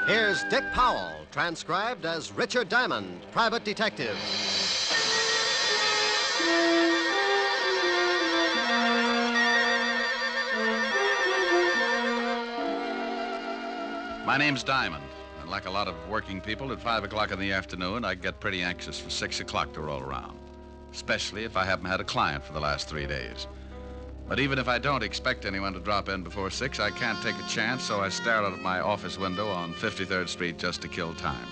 Here's Dick Powell, transcribed as Richard Diamond, private detective. My name's Diamond, and like a lot of working people, at 5 o'clock in the afternoon, I get pretty anxious for 6 o'clock to roll around, especially if I haven't had a client for the last 3 days. But even if I don't expect anyone to drop in before 6, I can't take a chance, so I stare out of my office window on 53rd Street just to kill time.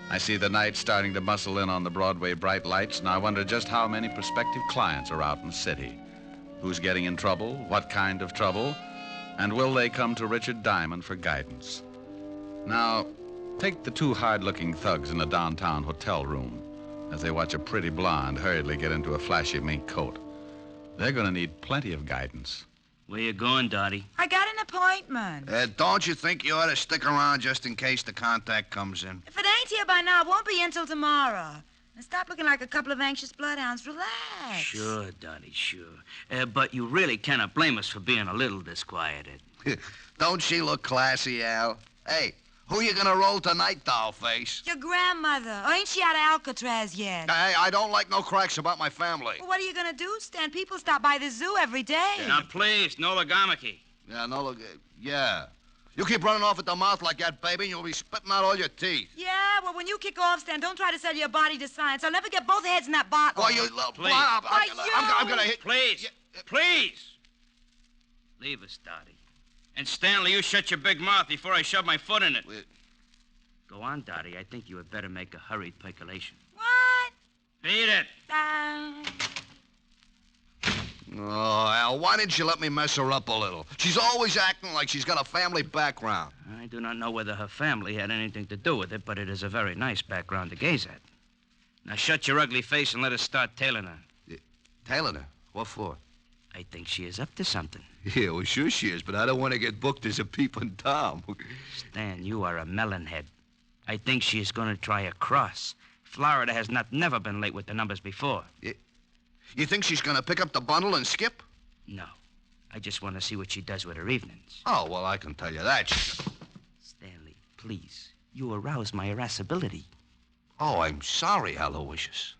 I see the night starting to muscle in on the Broadway bright lights, and I wonder just how many prospective clients are out in the city. Who's getting in trouble, what kind of trouble, and will they come to Richard Diamond for guidance? Now, take the two hard-looking thugs in a downtown hotel room as they watch a pretty blonde hurriedly get into a flashy mink coat. They're going to need plenty of guidance. Where you going, Dottie? I got an appointment. Don't you think you ought to stick around just in case the contact comes in? If it ain't here by now, it won't be until tomorrow. Now stop looking like a couple of anxious bloodhounds. Relax. Sure, Dottie, sure. But you really cannot blame us for being a little disquieted. Don't she look classy, Al? Hey, who you gonna roll tonight, dollface? Your grandmother. Or ain't she out of Alcatraz yet? Hey, I don't like no cracks about my family. Well, what are you gonna do, Stan? People stop by the zoo every day. Now, please, no logomachy. Yeah, no, look, yeah. You keep running off at the mouth like that, baby, and you'll be spitting out all your teeth. Yeah, well, when you kick off, Stan, don't try to sell your body to science. I'll never get both heads in that bottle. Why, you little... Please. I'm gonna hit... Please, please. Leave us, Dottie. And Stanley, you shut your big mouth before I shove my foot in it. Go on, Dottie. I think you had better make a hurried percolation. What? Beat it. Oh, Al, why didn't you let me mess her up a little? She's always acting like she's got a family background. I do not know whether her family had anything to do with it, but it is a very nice background to gaze at. Now shut your ugly face and let us start tailing her. Tailing her? What for? I think she is up to something. Yeah, well, sure she is, but I don't want to get booked as a peeping Tom. Stan, you are a melonhead. I think she is going to try a cross. Florida has never been late with the numbers before. You think she's going to pick up the bundle and skip? No. I just want to see what she does with her evenings. Oh, well, I can tell you that. Stanley, please. You arouse my irascibility. Oh, I'm sorry, Aloysius.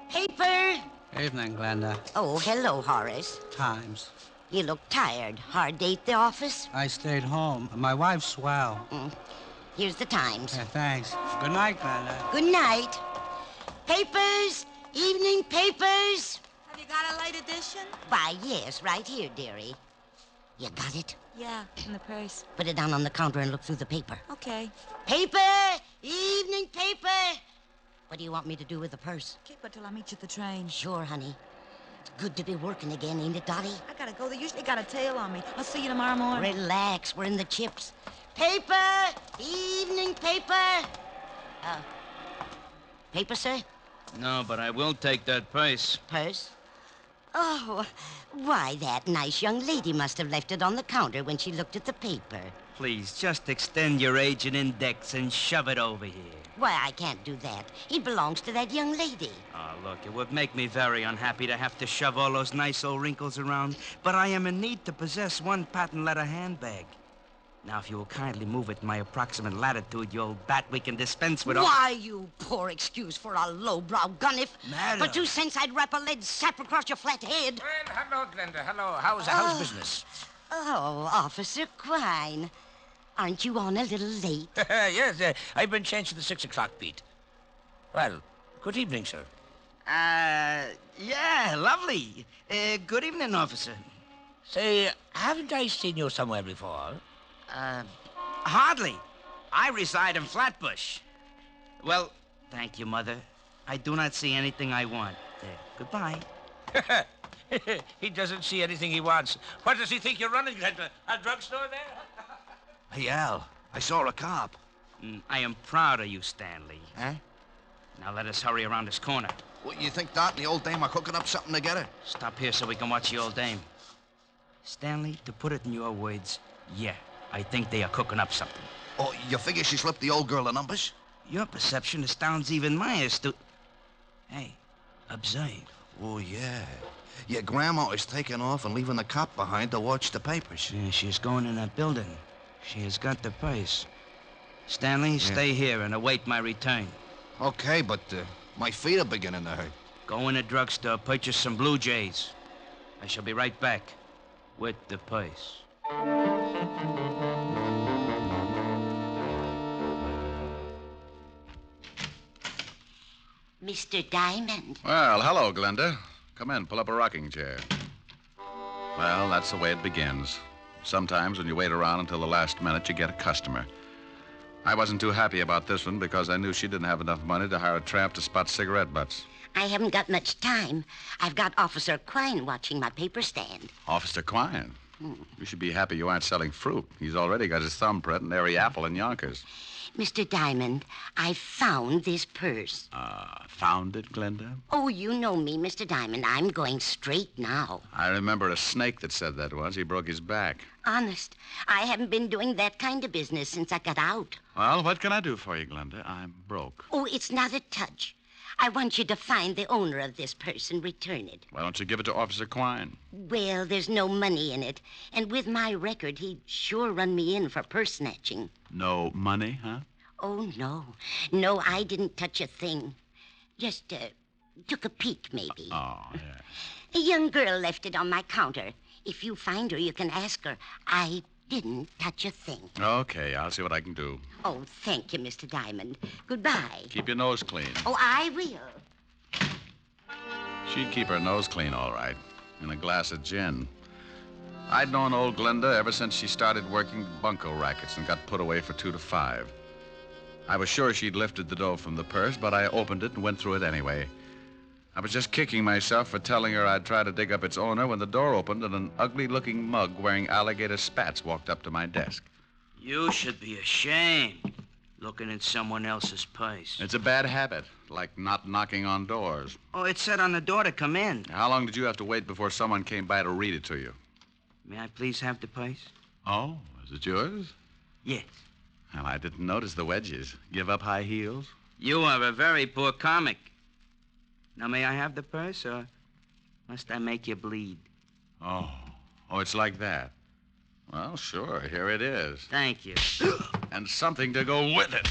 Paper. Evening, Glenda. Oh, hello, Horace. Times. You look tired. Hard day at the office? I stayed home. My wife's swell. Here's the Times. Yeah, thanks. Good night, Glenda. Good night. Papers. Evening papers. Have you got a late edition? Why, yes, right here, dearie. You got it? Yeah, in the purse. Put it down on the counter and look through the paper. Okay. Paper. Evening paper. What do you want me to do with the purse? Keep it till I meet you at the train. Sure, honey. It's good to be working again, ain't it, Dottie? I gotta go. They usually got a tail on me. I'll see you tomorrow morning. Relax. We're in the chips. Paper. Evening paper. Paper, sir? No, but I will take that purse. Purse? Oh, why, that nice young lady must have left it on the counter when she looked at the paper. Please, just extend your agent index and shove it over here. Why, I can't do that. It belongs to that young lady. Oh, look, it would make me very unhappy to have to shove all those nice old wrinkles around, but I am in need to possess one patent leather handbag. Now, if you will kindly move it in my approximate latitude, you old bat, we can dispense with all... Why, you poor excuse for a lowbrow gunnif. Madam. For 2 cents, I'd wrap a lead sap across your flat head. Well, hello, Glenda. Hello. How's business? Oh, Officer Quine. Aren't you on a little late? Yes, I've been changed to the 6 o'clock beat. Well, good evening, sir. Yeah, lovely. Good evening, officer. Say, haven't I seen you somewhere before? Hardly. I reside in Flatbush. Well, thank you, Mother. I do not see anything I want. Goodbye. He doesn't see anything he wants. What does he think you're running? A drugstore there? Hey, Al, I saw a cop. I am proud of you, Stanley. Huh? Now let us hurry around this corner. What, you think Dot and the old dame are cooking up something together? Stop here so we can watch the old dame. Stanley, to put it in your words, yeah, I think they are cooking up something. Oh, you figure she slipped the old girl the numbers? Your perception astounds even my Hey, observe. Oh, yeah. Your grandma is taking off and leaving the cop behind to watch the papers. Yeah, she's going in that building. She has got the purse. Stanley, stay here and await my return. Okay, but my feet are beginning to hurt. Go in a drugstore, purchase some Blue Jays. I shall be right back with the purse. Mr. Diamond. Well, hello, Glenda. Come in, pull up a rocking chair. Well, that's the way it begins. Sometimes when you wait around until the last minute, you get a customer. I wasn't too happy about this one because I knew she didn't have enough money to hire a tramp to spot cigarette butts. I haven't got much time. I've got Officer Quine watching my paper stand. Officer Quine? You should be happy you aren't selling fruit. He's already got his thumbprint in every apple in Yonkers. Mr. Diamond, I found this purse. Found it, Glenda? Oh, you know me, Mr. Diamond. I'm going straight now. I remember a snake that said that once. He broke his back. Honest, I haven't been doing that kind of business since I got out. Well, what can I do for you, Glenda? I'm broke. Oh, it's not a touch. I want you to find the owner of this purse and return it. Why don't you give it to Officer Quine? Well, there's no money in it. And with my record, he'd sure run me in for purse snatching. No money, huh? Oh, no. No, I didn't touch a thing. Just took a peek, maybe. Oh, yeah. A young girl left it on my counter. If you find her, you can ask her. I didn't touch a thing. Okay, I'll see what I can do. Oh, thank you, Mr. Diamond. Goodbye. Keep your nose clean. Oh, I will. She'd keep her nose clean, all right, and a glass of gin. I'd known old Glenda ever since she started working bunco rackets and got put away for 2 to 5. I was sure she'd lifted the dough from the purse, but I opened it and went through it anyway. I was just kicking myself for telling her I'd try to dig up its owner when the door opened and an ugly-looking mug wearing alligator spats walked up to my desk. You should be ashamed, looking in someone else's purse. It's a bad habit, like not knocking on doors. Oh, it said on the door to come in. How long did you have to wait before someone came by to read it to you? May I please have the purse? Oh, is it yours? Yes. Well, I didn't notice the wedges. Give up high heels? You are a very poor comic. Now, may I have the purse, or must I make you bleed? Oh, it's like that. Well, sure, here it is. Thank you. And something to go with it.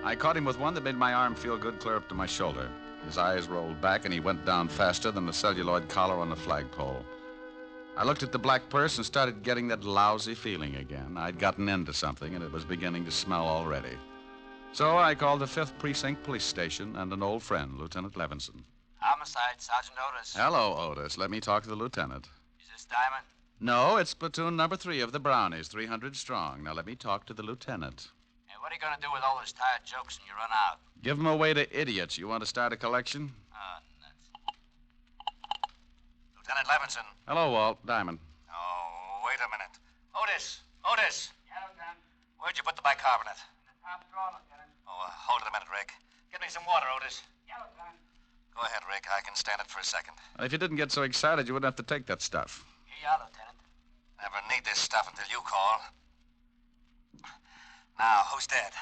I caught him with one that made my arm feel good clear up to my shoulder. His eyes rolled back, and he went down faster than the celluloid collar on the flagpole. I looked at the black purse and started getting that lousy feeling again. I'd gotten into something, and it was beginning to smell already. So I called the 5th Precinct Police Station and an old friend, Lieutenant Levinson. Homicide, Sergeant Otis. Hello, Otis. Let me talk to the lieutenant. Is this Diamond? No, it's platoon number 3 of the Brownies, 300 strong. Now let me talk to the lieutenant. Hey, what are you going to do with all those tired jokes when you run out? Give them away to idiots. You want to start a collection? Oh, nuts. Lieutenant Levinson. Hello, Walt. Diamond. Oh, wait a minute. Otis! Otis! Yeah, Lieutenant. Where'd you put the bicarbonate? In the top drawer, Lieutenant. Oh, hold it a minute, Rick. Get me some water, Otis. Yeah, Lieutenant. Go ahead, Rick. I can stand it for a second. If you didn't get so excited, you wouldn't have to take that stuff. Here you are, Lieutenant. Never need this stuff until you call. Now, who's dead?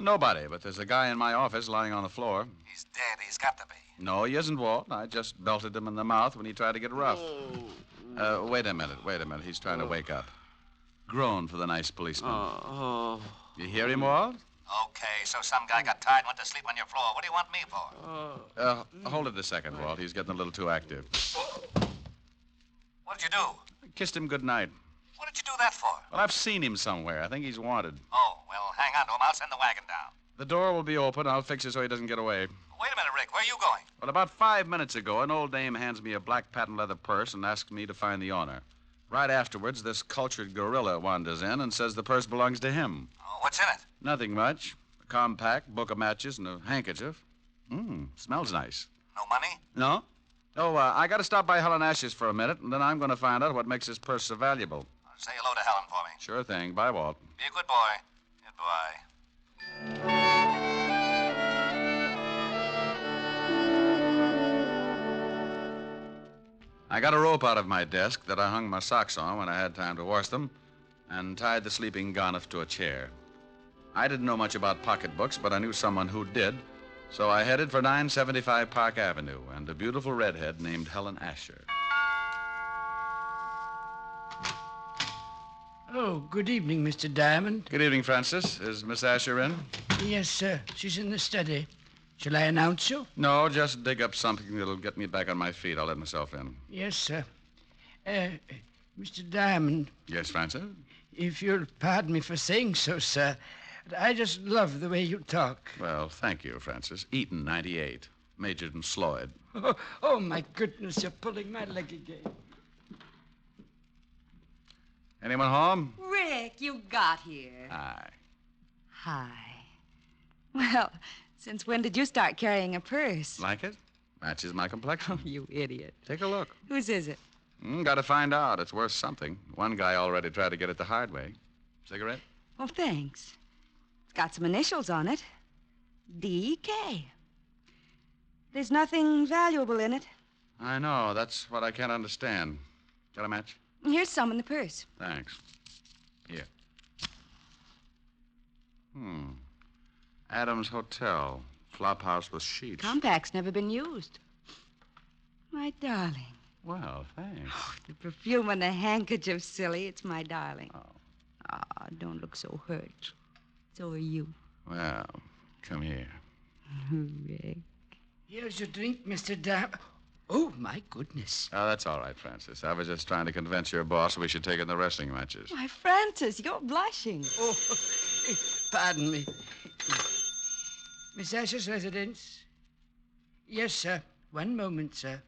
Nobody, but there's a guy in my office lying on the floor. He's dead. He's got to be. No, he isn't, Walt. I just belted him in the mouth when he tried to get rough. Wait a minute. He's trying to wake up. Groan for the nice policeman. You hear him, Walt? Okay, so some guy got tired and went to sleep on your floor. What do you want me for? Hold it a second, Walt. He's getting a little too active. What did you do? Kissed him good night. What did you do that for? Well, I've seen him somewhere. I think he's wanted. Oh, well, hang on to him. I'll send the wagon down. The door will be open. I'll fix it so he doesn't get away. Wait a minute, Rick. Where are you going? Well, about 5 minutes ago, an old dame hands me a black patent leather purse and asks me to find the owner. Right afterwards, this cultured gorilla wanders in and says the purse belongs to him. Oh, what's in it? Nothing much. A compact, book of matches, and a handkerchief. Smells nice. No money? No? Oh, I got to stop by Helen Ash's for a minute, and then I'm going to find out what makes this purse so valuable. Say hello to Helen for me. Sure thing. Bye, Walt. Be a good boy. Goodbye. I got a rope out of my desk that I hung my socks on when I had time to wash them and tied the sleeping Garniff to a chair. I didn't know much about pocketbooks, but I knew someone who did, so I headed for 975 Park Avenue and a beautiful redhead named Helen Asher. Oh, good evening, Mr. Diamond. Good evening, Francis. Is Miss Asher in? Yes, sir. She's in the study. Shall I announce you? No, just dig up something that'll get me back on my feet. I'll let myself in. Yes, sir. Mr. Diamond. Yes, Francis? If you'll pardon me for saying so, sir, I just love the way you talk. Well, thank you, Francis. Eaton, 98. Majored in Sloyd. Oh, my goodness, you're pulling my leg again. Anyone home? Rick, you got here. Hi. Hi. Well, since when did you start carrying a purse? Like it? Matches my complexion. Oh, you idiot. Take a look. Whose is it? Gotta find out. It's worth something. One guy already tried to get it the hard way. Cigarette? Well, thanks. It's got some initials on it. D.K. There's nothing valuable in it. I know. That's what I can't understand. Got a match? Here's some in the purse. Thanks. Here. Adams Hotel. Flophouse with sheets. Compact's never been used. My darling. Well, thanks. Oh, the perfume and the handkerchief, silly. It's my darling. Oh. Don't look so hurt. So are you. Well, come here. Rick. Here's your drink, Mr. Diamond. Oh, my goodness. Oh, that's all right, Francis. I was just trying to convince your boss we should take in the wrestling matches. Why, Francis, you're blushing. Oh, pardon me. Miss Asher's residence? Yes, sir. One moment, sir.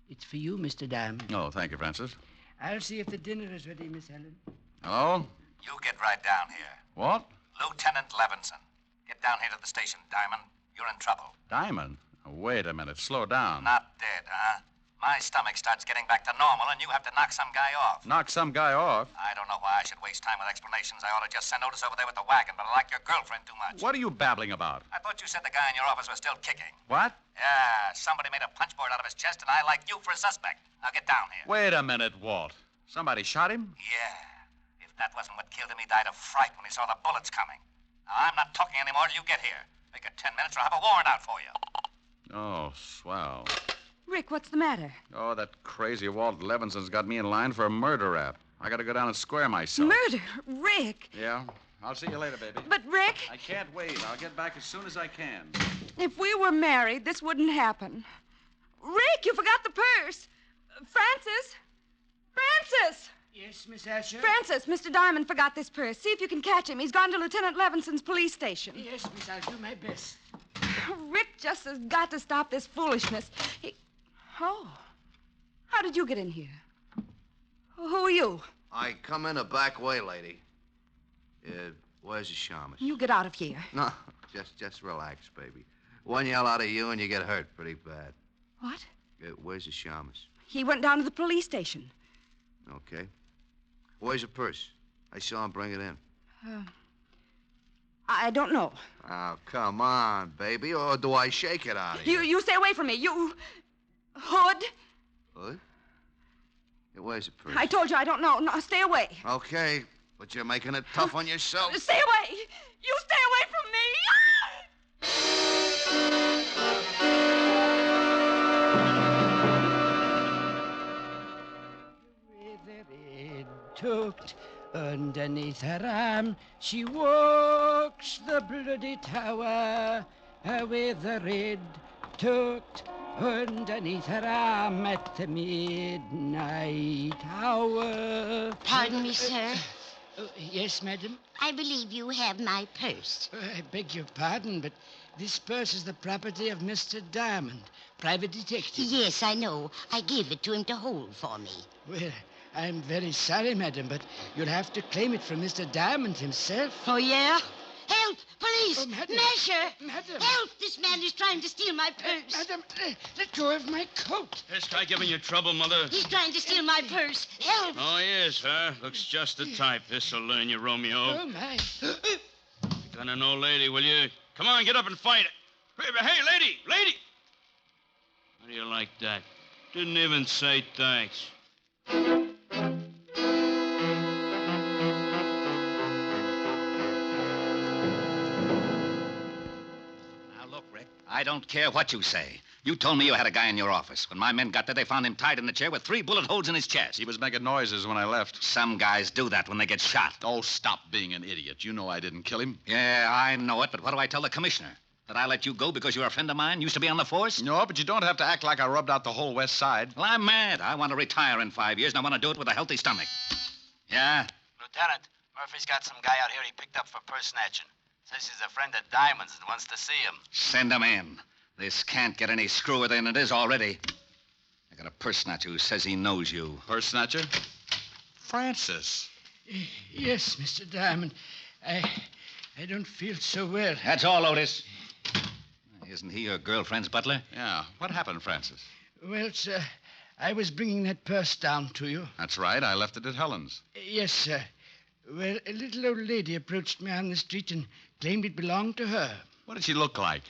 It's for you, Mr. Diamond. Oh, thank you, Francis. I'll see if the dinner is ready, Miss Helen. Hello? You get right down here. What? Lieutenant Levinson. Get down here to the station, Diamond. You're in trouble. Diamond? Oh, wait a minute. Slow down. Not dead, huh? My stomach starts getting back to normal, and you have to knock some guy off. Knock some guy off? I don't know why I should waste time with explanations. I ought to just send Otis over there with the wagon, but I like your girlfriend too much. What are you babbling about? I thought you said the guy in your office was still kicking. What? Yeah, somebody made a punchboard out of his chest, and I like you for a suspect. Now get down here. Wait a minute, Walt. Somebody shot him? Yeah. If that wasn't what killed him, he died of fright when he saw the bullets coming. Now, I'm not talking anymore till you get here. Make it 10 minutes or I'll have a warrant out for you. Oh, swell. Rick, what's the matter? Oh, that crazy Walt Levinson's got me in line for a murder rap. I gotta go down and square myself. Murder? Rick! Yeah? I'll see you later, baby. But, Rick... I can't wait. I'll get back as soon as I can. If we were married, this wouldn't happen. Rick, you forgot the purse. Francis? Francis! Yes, Miss Asher? Francis, Mr. Diamond forgot this purse. See if you can catch him. He's gone to Lieutenant Levinson's police station. Yes, Miss, I'll do my best. Rick just has got to stop this foolishness. Oh. How did you get in here? Who are you? I come in a back way, lady. Where's the shamus? You get out of here. No, just relax, baby. One yell out of you and you get hurt pretty bad. What? Where's the shamus? He went down to the police station. Okay. Where's the purse? I saw him bring it in. I don't know. Oh, come on, baby. Or do I shake it out of you? You stay away from me. You... Hood? Hood? Yeah, where's the purse? I told you I don't know. No, stay away. Okay, but you're making it tough on yourself. Stay away. You stay away from me. With her head tucked underneath her arm, she walks the bloody tower. With her head tucked underneath her arm at the midnight hour. Pardon me, sir. Yes, madam? I believe you have my purse. I beg your pardon, but this purse is the property of Mr. Diamond, private detective. Yes, I know. I gave it to him to hold for me. Well, I'm very sorry, madam, but you'll have to claim it from Mr. Diamond himself. Oh, yeah? Help! Police! Please, Oh, madam. Masher! Madam. Help! This man is trying to steal my purse. Madam, let go of my coat. This guy giving you trouble, Mother? He's trying to steal my purse. Help! Oh, he is, huh? Looks just the type. This'll learn you, Romeo. Oh, my. Pick on an old lady, will you? Come on, get up and fight. Hey, lady! How do you like that? Didn't even say thanks. I don't care what you say. You told me you had a guy in your office. When my men got there, they found him tied in the chair with 3 bullet holes in his chest. He was making noises when I left. Some guys do that when they get shot. Oh, stop being an idiot. You know I didn't kill him. Yeah, I know it, but what do I tell the commissioner? That I let you go because you're a friend of mine, used to be on the force? No, but you don't have to act like I rubbed out the whole West Side. Well, I'm mad. I want to retire in 5 years, and I want to do it with a healthy stomach. Yeah? Lieutenant, Murphy's got some guy out here he picked up for purse snatching. Says he's a friend of Diamond's and wants to see him. Send him in. This can't get any screwier than it is already. I got a purse snatcher who says he knows you. Purse snatcher? Francis. Yes, Mr. Diamond. I don't feel so well. That's all, Otis. Isn't he your girlfriend's butler? Yeah. What happened, Francis? Well, sir, I was bringing that purse down to you. That's right. I left it at Helen's. Yes, sir. Well, a little old lady approached me on the street and claimed it belonged to her. What did she look like?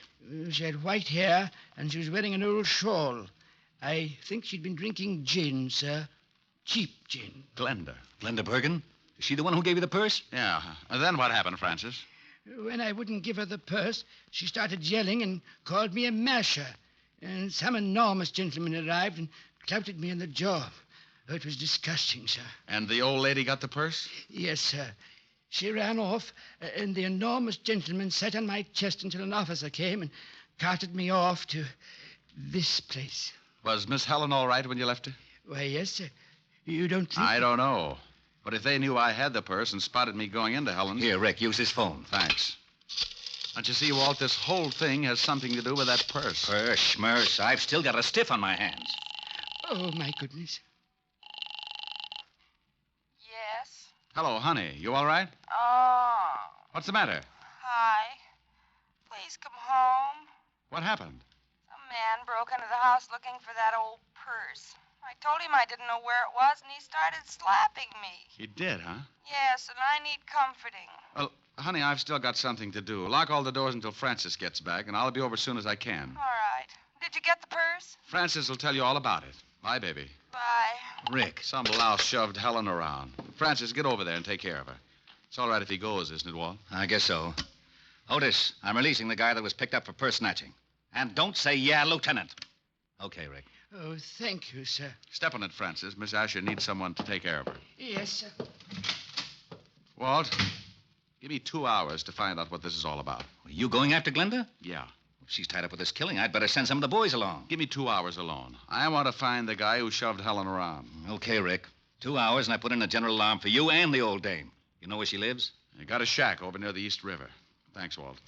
She had white hair, and she was wearing an old shawl. I think she'd been drinking gin, sir. Cheap gin. Glenda. Glenda Bergen? Is she the one who gave you the purse? Yeah. And then what happened, Francis? When I wouldn't give her the purse, she started yelling and called me a masher. And some enormous gentleman arrived and clouted me in the jaw. Oh, it was disgusting, sir. And the old lady got the purse? Yes, sir. She ran off, and the enormous gentleman sat on my chest until an officer came and carted me off to this place. Was Miss Helen all right when you left her? Why, yes, sir. You don't think... I don't know. But if they knew I had the purse and spotted me going into Helen's... Here, Rick, use his phone. Thanks. Don't you see, Walt, this whole thing has something to do with that purse. Purse, schmurse. I've still got a stiff on my hands. Oh, my goodness. Yes? Hello, honey. You all right? Oh. What's the matter? Hi. Please come home. What happened? Some man broke into the house looking for that old purse. I told him I didn't know where it was, and he started slapping me. He did, huh? Yes, and I need comforting. Well, honey, I've still got something to do. Lock all the doors until Francis gets back, and I'll be over as soon as I can. All right. Did you get the purse? Francis will tell you all about it. Bye, baby. Bye. Rick. Some louse shoved Helen around. Francis, get over there and take care of her. It's all right if he goes, isn't it, Walt? I guess so. Otis, I'm releasing the guy that was picked up for purse snatching. And don't say, yeah, Lieutenant. Okay, Rick. Oh, thank you, sir. Step on it, Francis. Miss Asher needs someone to take care of her. Yes, sir. Walt, give me 2 hours to find out what this is all about. Are you going after Glenda? Yeah. If she's tied up with this killing, I'd better send some of the boys along. Give me 2 hours alone. I want to find the guy who shoved Helen around. Okay, Rick. 2 hours, and I put in a general alarm for you and the old dame. You know where she lives? I got a shack over near the East River. Thanks, Walt.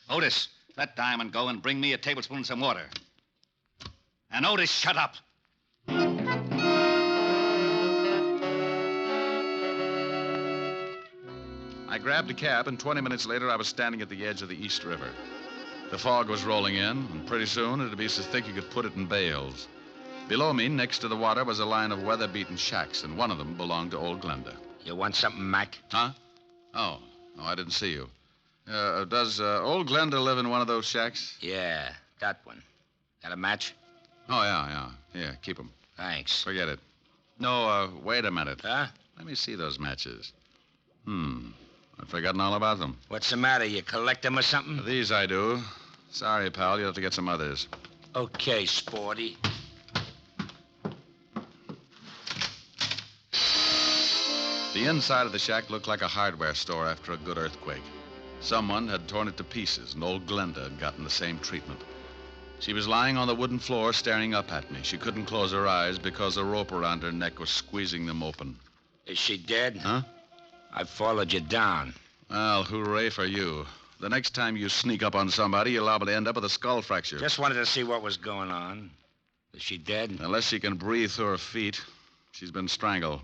Otis, let Diamond go and bring me a tablespoon and some water. And Otis, shut up. I grabbed a cab, and 20 minutes later, I was standing at the edge of the East River. The fog was rolling in, and pretty soon it'd be so thick you could put it in bales. Below me, next to the water, was a line of weather-beaten shacks, and one of them belonged to old Glenda. You want something, Mac? Huh? Oh, I didn't see you. Does old Glenda live in one of those shacks? Yeah, that one. Got a match? Oh, yeah. Yeah, keep them. Thanks. Forget it. No, wait a minute. Huh? Let me see those matches. I've forgotten all about them. What's the matter? You collect them or something? These I do. Sorry, pal. You'll have to get some others. Okay, sporty. The inside of the shack looked like a hardware store after a good earthquake. Someone had torn it to pieces, and old Glenda had gotten the same treatment. She was lying on the wooden floor staring up at me. She couldn't close her eyes because a rope around her neck was squeezing them open. Is she dead? Huh? I followed you down. Well, hooray for you. The next time you sneak up on somebody, you're liable to end up with a skull fracture. Just wanted to see what was going on. Is she dead? Unless she can breathe through her feet. She's been strangled.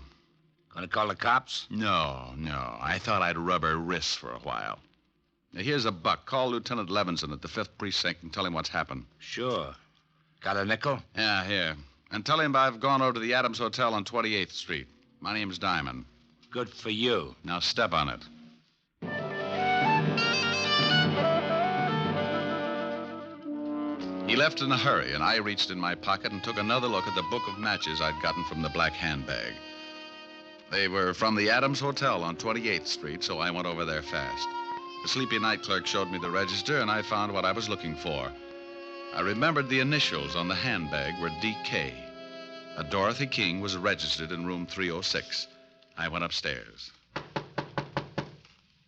Gonna call the cops? No. I thought I'd rub her wrists for a while. Now, here's a buck. Call Lieutenant Levinson at the 5th Precinct and tell him what's happened. Sure. Got a nickel? Yeah, here. And tell him I've gone over to the Adams Hotel on 28th Street. My name's Diamond. Good for you. Now step on it. He left in a hurry, and I reached in my pocket and took another look at the book of matches I'd gotten from the black handbag. They were from the Adams Hotel on 28th Street, so I went over there fast. The sleepy night clerk showed me the register, and I found what I was looking for. I remembered the initials on the handbag were D.K. A Dorothy King was registered in room 306. I went upstairs.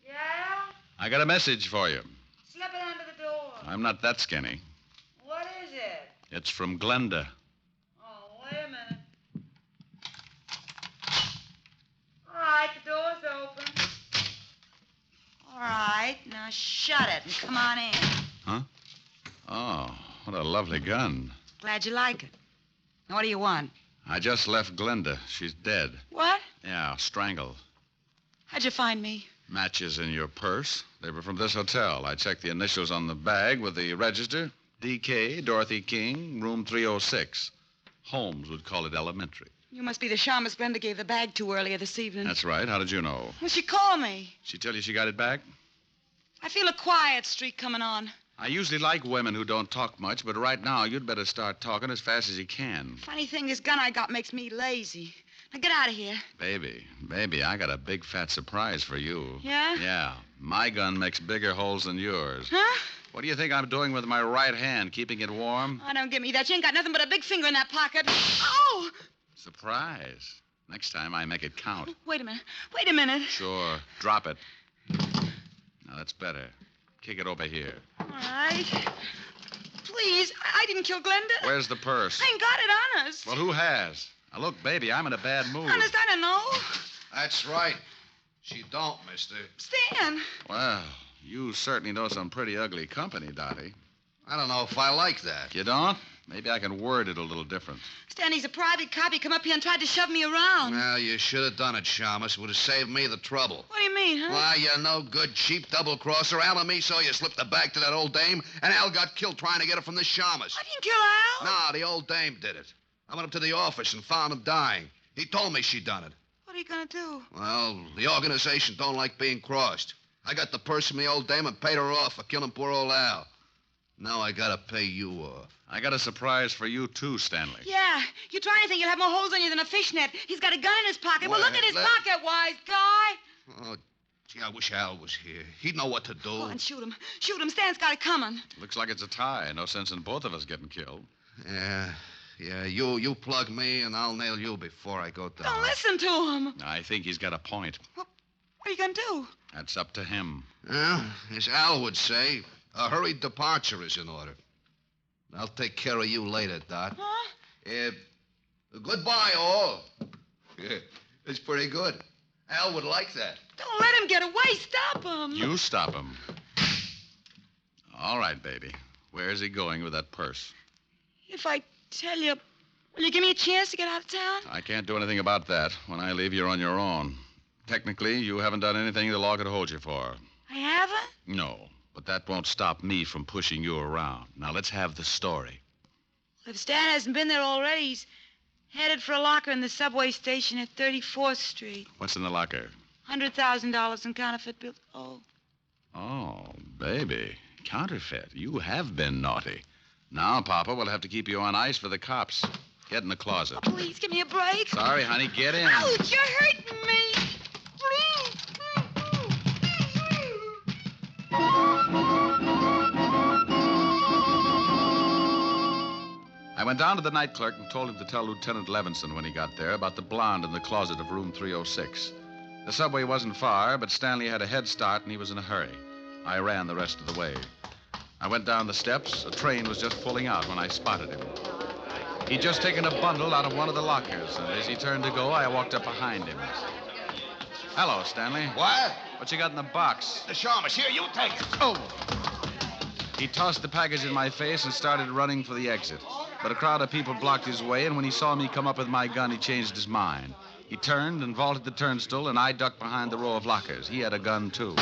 Yeah? I got a message for you. Slip it under the door. I'm not that skinny. What is it? It's from Glenda. Oh, wait a minute. All right, the door's open. All right, now shut it and come on in. Huh? Oh, what a lovely gun. Glad you like it. Now, what do you want? I just left Glenda. She's dead. What? Yeah, strangled. How'd you find me? Matches in your purse. They were from this hotel. I checked the initials on the bag with the register. D.K., Dorothy King, room 306. Holmes would call it elementary. You must be the shamus Glenda gave the bag to earlier this evening. That's right. How did you know? Well, she called me. She tell you she got it back? I feel a quiet streak coming on. I usually like women who don't talk much, but right now you'd better start talking as fast as you can. Funny thing, this gun I got makes me lazy. Now get out of here. Baby, I got a big fat surprise for you. Yeah? Yeah. My gun makes bigger holes than yours. Huh? What do you think I'm doing with my right hand, keeping it warm? Oh, don't give me that. You ain't got nothing but a big finger in that pocket. Oh! Surprise. Next time I make it count. Wait a minute. Sure. Drop it. Now, that's better. Kick it over here. All right. Please, I didn't kill Glenda. Where's the purse? I ain't got it, honest. Well, who has? Now, look, baby, I'm in a bad mood. Honest, I don't know. That's right. She don't, mister. Stan. Well, you certainly know some pretty ugly company, Dottie. I don't know if I like that. You don't? Maybe I can word it a little different. Stan, he's a private cop. He come up here and tried to shove me around. Well, you should have done it, Shamus. Would have saved me the trouble. What do you mean, huh? Why, you no good, cheap double-crosser. Al and me saw you slip the bag to that old dame, and Al got killed trying to get it from the Shamus. I didn't kill Al. No, the old dame did it. I went up to the office and found him dying. He told me she'd done it. What are you going to do? Well, the organization don't like being crossed. I got the purse from the old dame and paid her off for killing poor old Al. Now I gotta pay you off. I got a surprise for you, too, Stanley. Yeah. You try anything, you'll have more holes on you than a fishnet. He's got a gun in his pocket. Well, look at his pocket, wise guy. Oh, gee, I wish Al was here. He'd know what to do. Go on, shoot him. Shoot him. Stan's got it coming. Looks like it's a tie. No sense in both of us getting killed. Yeah, you plug me, and I'll nail you before I go down. Don't listen to him. I think he's got a point. What are you going to do? That's up to him. Well, as Al would say, a hurried departure is in order. I'll take care of you later, Dot. Huh? Goodbye, all. Yeah, it's pretty good. Al would like that. Don't let him get away. Stop him. You stop him. All right, baby. Where's he going with that purse? If I tell you, will you give me a chance to get out of town? I can't do anything about that. When I leave, you're on your own. Technically, you haven't done anything the law could hold you for. I haven't? No, but that won't stop me from pushing you around. Now, let's have the story. If Stan hasn't been there already, he's headed for a locker in the subway station at 34th Street. What's in the locker? $100,000 in counterfeit bills. Oh, baby. Counterfeit. You have been naughty. Now, Papa, we'll have to keep you on ice for the cops. Get in the closet. Oh, please, give me a break. Sorry, honey. Get in. Ouch, you're hurting me. I went down to the night clerk and told him to tell Lieutenant Levinson when he got there about the blonde in the closet of room 306. The subway wasn't far, but Stanley had a head start and he was in a hurry. I ran the rest of the way. I went down the steps. A train was just pulling out when I spotted him. He'd just taken a bundle out of one of the lockers, and as he turned to go, I walked up behind him. Hello, Stanley. What? What you got in the box? The Shamus. Here, you take it. Oh! He tossed the package in my face and started running for the exit. But a crowd of people blocked his way, and when he saw me come up with my gun, he changed his mind. He turned and vaulted the turnstile, and I ducked behind the row of lockers. He had a gun, too.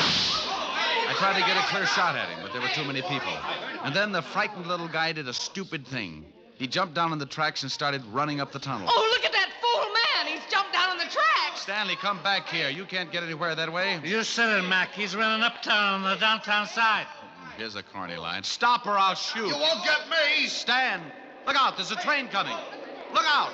I tried to get a clear shot at him, but there were too many people. And then the frightened little guy did a stupid thing. He jumped down on the tracks and started running up the tunnel. Oh, look at that fool man. He's jumped down on the tracks. Stanley, come back here. You can't get anywhere that way. You said it, Mac. He's running uptown on the downtown side. Here's a corny line. Stop or I'll shoot. You won't get me. Stan, look out. There's a train coming. Look out.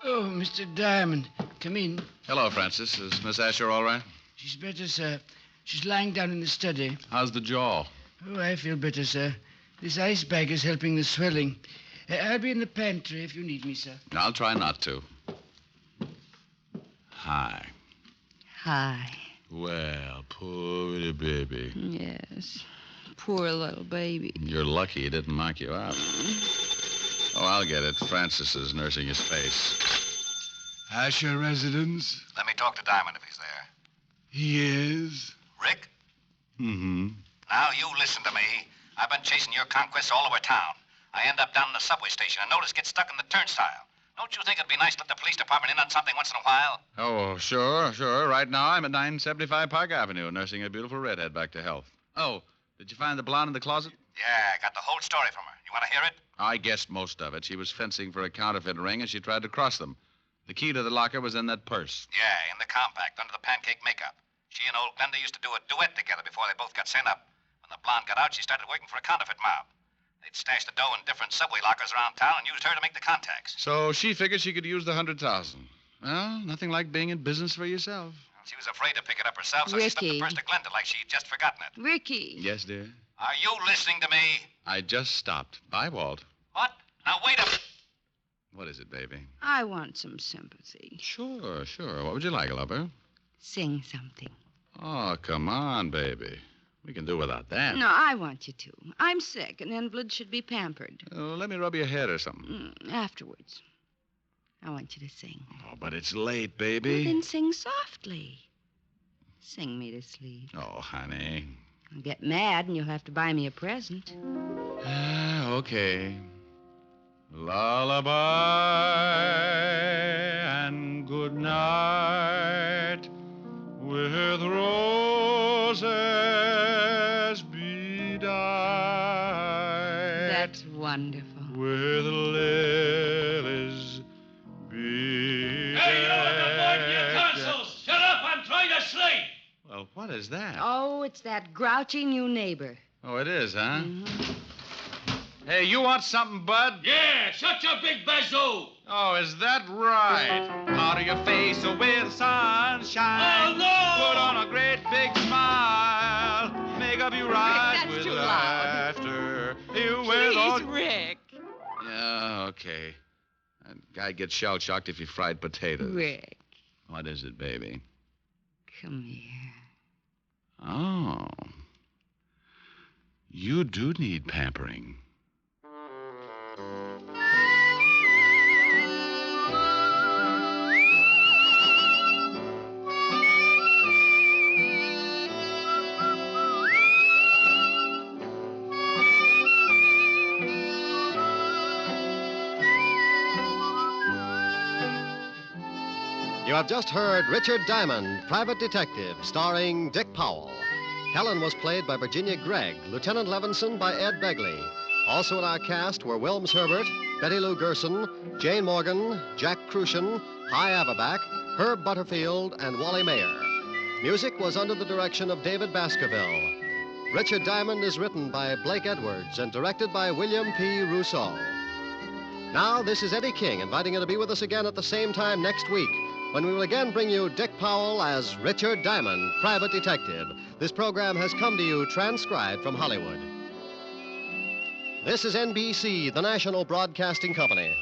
Oh, Mr. Diamond, come in. Hello, Francis. Is Miss Asher all right? She's better, sir. She's lying down in the study. How's the jaw? Oh, I feel better, sir. This ice bag is helping the swelling. I'll be in the pantry if you need me, sir. I'll try not to. Hi. Hi. Well, poor little baby. Yes. Poor little baby. You're lucky he didn't knock you out. Oh, I'll get it. Francis is nursing his face. Asher residence? Let me talk to Diamond if he's there. He is. Rick? Mm-hmm. Now, you listen to me. I've been chasing your conquests all over town. I end up down in the subway station and notice get stuck in the turnstile. Don't you think it'd be nice to let the police department in on something once in a while? Oh, sure. Right now, I'm at 975 Park Avenue, nursing a beautiful redhead back to health. Oh, did you find the blonde in the closet? Yeah, I got the whole story from her. You want to hear it? I guessed most of it. She was fencing for a counterfeit ring, and she tried to cross them. The key to the locker was in that purse. Yeah, in the compact, under the pancake makeup. She and old Glenda used to do a duet together before they both got sent up. When the blonde got out, she started working for a counterfeit mob. They'd stashed the dough in different subway lockers around town and used her to make the contacts. So she figured she could use the 100,000. Well, nothing like being in business for yourself. She was afraid to pick it up herself, so she slipped the purse to Glenda like she'd just forgotten it. Ricky. Yes, dear? Are you listening to me? I just stopped. Bye, Walt. What? Now, wait a... What is it, baby? I want some sympathy. Sure. What would you like, lover? Sing something. Oh, come on, baby. We can do without that. No, I want you to. I'm sick. An invalid should be pampered. Let me rub your head or something. Afterwards. I want you to sing. Oh, but it's late, baby. Well, then sing softly. Sing me to sleep. Oh, honey. I'll get mad and you'll have to buy me a present. Okay. Lullaby and good night with roses bedight. That's wonderful. With lilies bedecked. Hey, you at the board in your consoles! Shut up, I'm trying to sleep! Well, what is that? Oh, it's that grouchy new neighbor. Oh, it is, huh? Mm-hmm. Hey, you want something, bud? Yeah, shut your big bazoo! Oh, is that right? Powder your face with sunshine. Oh, no! Put on a great big smile. Make up your eyes Rick, with too laughter. You Please, Rick. Yeah, okay. That guy gets shell-shocked if you fried potatoes. Rick. What is it, baby? Come here. Oh. You do need pampering. You have just heard Richard Diamond, Private Detective, starring Dick Powell. Helen was played by Virginia Gregg, Lieutenant Levinson by Ed Begley. Also in our cast were Wilms Herbert, Betty Lou Gerson, Jane Morgan, Jack Crucian, Hy Averback, Herb Butterfield, and Wally Mayer. Music was under the direction of David Baskerville. Richard Diamond is written by Blake Edwards and directed by William P. Rousseau. Now, this is Eddie King inviting you to be with us again at the same time next week, when we will again bring you Dick Powell as Richard Diamond, Private Detective. This program has come to you transcribed from Hollywood. This is NBC, the national broadcasting company.